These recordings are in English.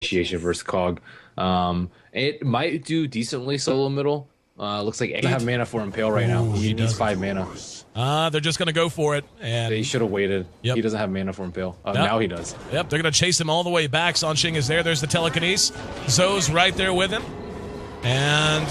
Initiation versus Cog. It might do decently solo middle. Looks like 8 doesn't have mana for Impale right now. He needs 5 mana. They're just going to go for it. And They should have waited. Yep. He doesn't have mana for Impale. Yep. Now he does. Yep, they're going to chase him all the way back. Sanshing is there. There's the telekinesis. Zoe's right there with him. And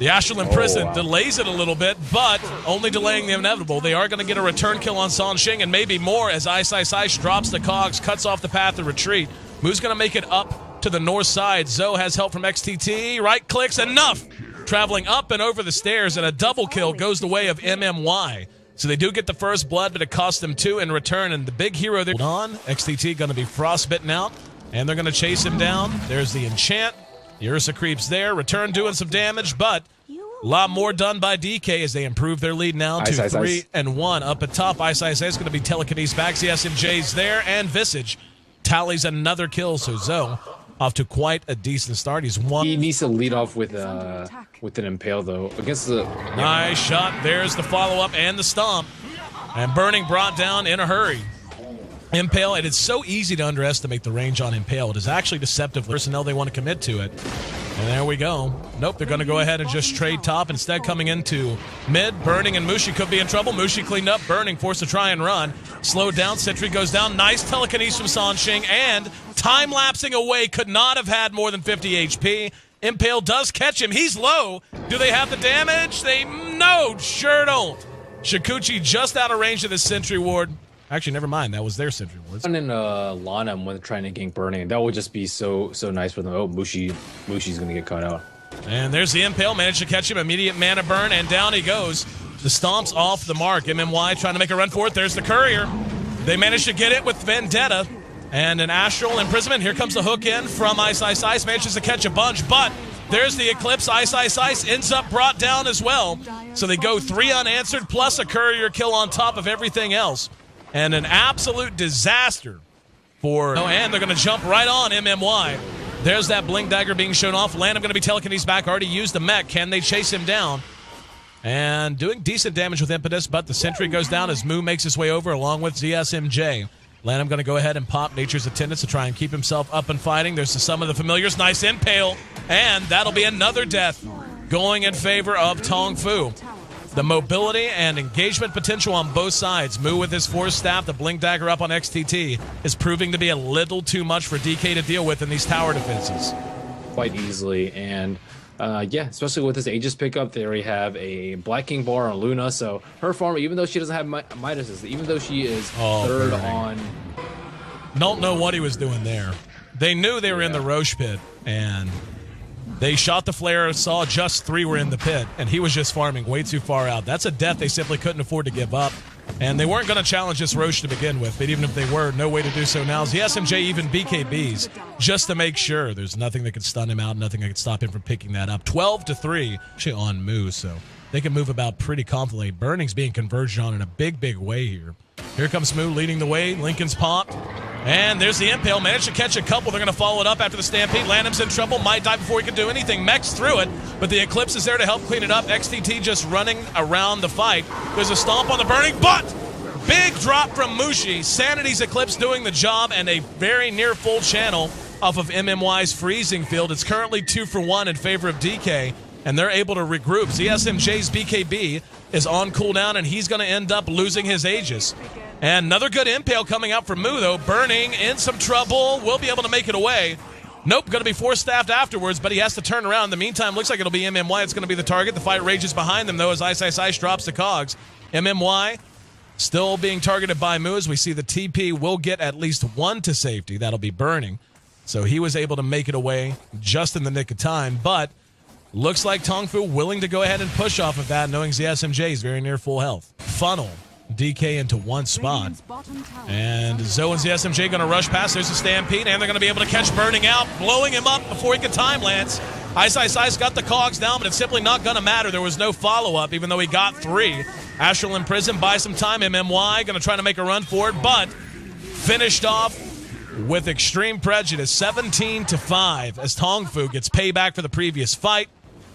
the Astral Imprison delays it a little bit, but only delaying the inevitable. They are going to get a return kill on Sanshing and maybe more as Ice drops the cogs, cuts off the path of retreat. Moo's going to make it up to the north side. Zoe has help from XTT. Right clicks, enough! Traveling up and over the stairs, and a double kill goes the way of MMY. So they do get the first blood, but it costs them 2 in return, and the big hero they're on, XTT, going to be frostbitten out, and they're going to chase him down. There's the enchant. The Ursa creeps there. Return doing some damage, but a lot more done by DK as they improve their lead now to 3-1. Up at top, Ice is going to be telekinesis back. CSMJ's there, and Visage tallies another kill, so Zoe off to quite a decent start. He needs to lead off with an Impale, though. Against the... Nice shot. There's the follow-up and the stomp. And Burning brought down in a hurry. Impale, and it's so easy to underestimate the range on Impale. It is actually deceptive. Personnel, they want to commit to it. And there we go. Nope, they're going to go ahead and just trade top. Instead, coming into mid, Burning and Mushi could be in trouble. Mushi cleaned up. Burning forced to try and run. Slowed down. Sentry goes down. Nice telekinesis from Sanshing. And time-lapsing away, could not have had more than 50 HP. Impale does catch him. He's low. Do they have the damage? No, sure don't. Shikuchi just out of range of the Sentry Ward. Actually, never mind. That was their Sentry Wards. And in Lana when trying to gank Burning. That would just be so nice for them. Oh, Mushi's going to get caught out. And there's the Impale. Managed to catch him. Immediate mana burn, and down he goes. The stomp's off the mark. MMY trying to make a run for it. There's the Courier. They managed to get it with Vendetta. And an Astral Imprisonment. Here comes the hook in from Ice. Manages to catch a bunch, but there's the Eclipse. Ice ends up brought down as well. So they go 3 unanswered, plus a Courier kill on top of everything else. And an absolute disaster for... Oh, and they're going to jump right on MMY. There's that Blink Dagger being shown off. Lanham going to be telekinesis back. Already used the mech. Can they chase him down? And doing decent damage with Impetus, but the Sentry goes down as Moo makes his way over along with ZSMJ. Lanham going to go ahead and pop Nature's Attendance to try and keep himself up and fighting. There's some of the familiars. Nice Impale. And that'll be another death going in favor of Tongfu. The mobility and engagement potential on both sides. Moo with his Force Staff, the Blink Dagger up on XTT, is proving to be a little too much for DK to deal with in these tower defenses. Quite easily, and yeah, especially with this Aegis pickup, they already have a Black King Bar on Luna, so her farm, even though she doesn't have Midas, even though she is third on... Don't know what he was doing there. They knew they were in the Roche pit, and... They shot the flare, saw just 3 were in the pit, and he was just farming way too far out. That's a death they simply couldn't afford to give up. And they weren't going to challenge this Roche to begin with, but even if they were, no way to do so now. The SMJ even BKBs just to make sure there's nothing that could stun him out, nothing that could stop him from picking that up. 12-3 actually on Moo, so they can move about pretty confidently. Burning's being converged on in a big way here. Here comes Moo leading the way. Lincoln's popped. And there's the Impale. Managed to catch a couple. They're going to follow it up after the Stampede. Lanham's in trouble. Might die before he can do anything. Mech's through it, but the Eclipse is there to help clean it up. XTT just running around the fight. There's a stomp on the Burning, but big drop from Mushi. Sanity's Eclipse doing the job, and a very near full channel off of MMY's freezing field. It's currently 2 for 1 in favor of DK, and they're able to regroup. ZSMJ's BKB is on cooldown, and he's going to end up losing his Aegis. And another good Impale coming out from Moo, though. Burning in some trouble. Will be able to make it away. Nope, going to be Force-staffed afterwards, but he has to turn around. In the meantime, looks like it'll be MMY. It's going to be the target. The fight rages behind them, though, as Ice drops the cogs. MMY still being targeted by Moo, as we see the TP will get at least 1 to safety. That'll be Burning. So he was able to make it away just in the nick of time, but looks like Tongfu willing to go ahead and push off of that, knowing ZSMJ is very near full health. Funnel DK into one spot. And Zoe and ZSMJ going to rush past. There's a Stampede, and they're going to be able to catch Burning out, blowing him up before he could time lance. Ice got the cogs down, but it's simply not going to matter. There was no follow-up, even though he got 3. Astral Imprison, buy some time. MMY going to try to make a run for it, but finished off with extreme prejudice, 17-5, as Tongfu gets payback for the previous fight,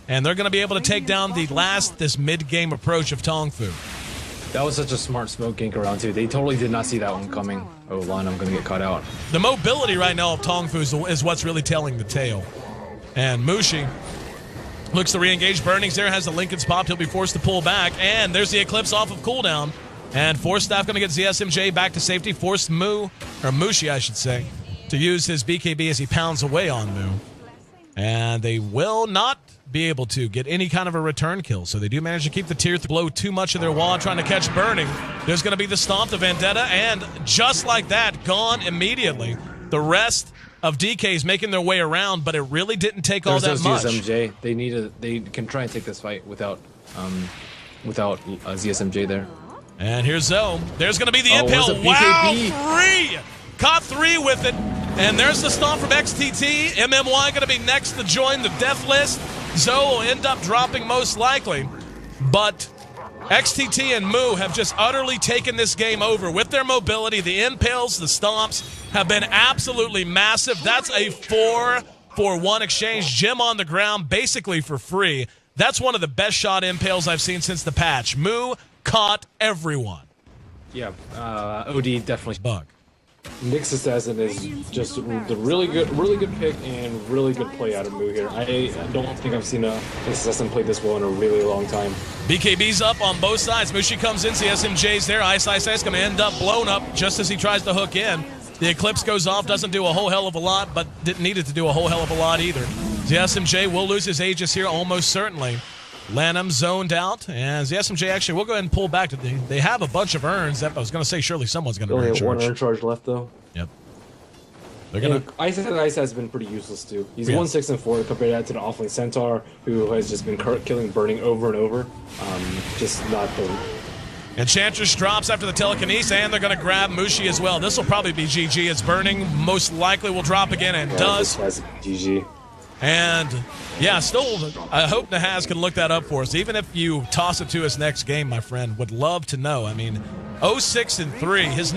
and they're going to be able to take down this mid-game approach of Tongfu. That was such a smart smoke gank around too. They totally did not see that one coming. Oh, Lon, I'm gonna get caught out. The mobility right now of Tongfu is what's really telling the tale. And Mushi looks to re-engage. Burnings there, has the Lincoln's popped. He'll be forced to pull back. And there's the Eclipse off of cooldown. And Force Staff going to get ZSMJ back to safety. Forced Mushi, I should say, to use his BKB as he pounds away on Mu. And they will not be able to get any kind of a return kill. So they do manage to keep the tier 3 below too much of their wall, trying to catch Burning. There's going to be the Stomp, the Vendetta, and just like that, gone immediately. The rest of DK's making their way around, but it really didn't take all that much. ZSMJ. They can try and take this fight without ZSMJ there. And here's Zoe. There's going to be the impale. Wow, 3! Caught 3 with it. And there's the Stomp from XTT. MMY going to be next to join the death list. Zoe will end up dropping most likely. But XTT and Mu have just utterly taken this game over with their mobility. The impales, the stomps have been absolutely massive. That's a 4-for-1 exchange. Gem on the ground basically for free. That's one of the best shot impales I've seen since the patch. Mu caught everyone. Yeah, OD definitely. Bug. Nyx Assassin is just the really good pick and really good play out of Mu here. I don't think I've seen a Nyx Assassin play this well in a really long time. BKB's up on both sides. Mushi comes in, SMJ's there. Ice going to end up blown up just as he tries to hook in. The Eclipse goes off, doesn't do a whole hell of a lot, but didn't need it to do a whole hell of a lot either. The SMJ will lose his Aegis here almost certainly. Lanham zoned out, and the SMJ actually will go ahead and pull back. They have a bunch of urns. I was going to say surely someone's going to only have one urn charge left though. Yep. They're gonna. Ice has been pretty useless too. He's 1-6 and 4 compared that to the Offlane Centaur, who has just been killing Burning over and over. Just not the. Enchantress drops after the telekinesis, and they're going to grab Mushi as well. This will probably be GG. It's Burning. Most likely will drop again, and does. GG. And, yeah, still, I hope Nahaz can look that up for us. Even if you toss it to us next game, my friend, would love to know. I mean, 0-6 and 3. His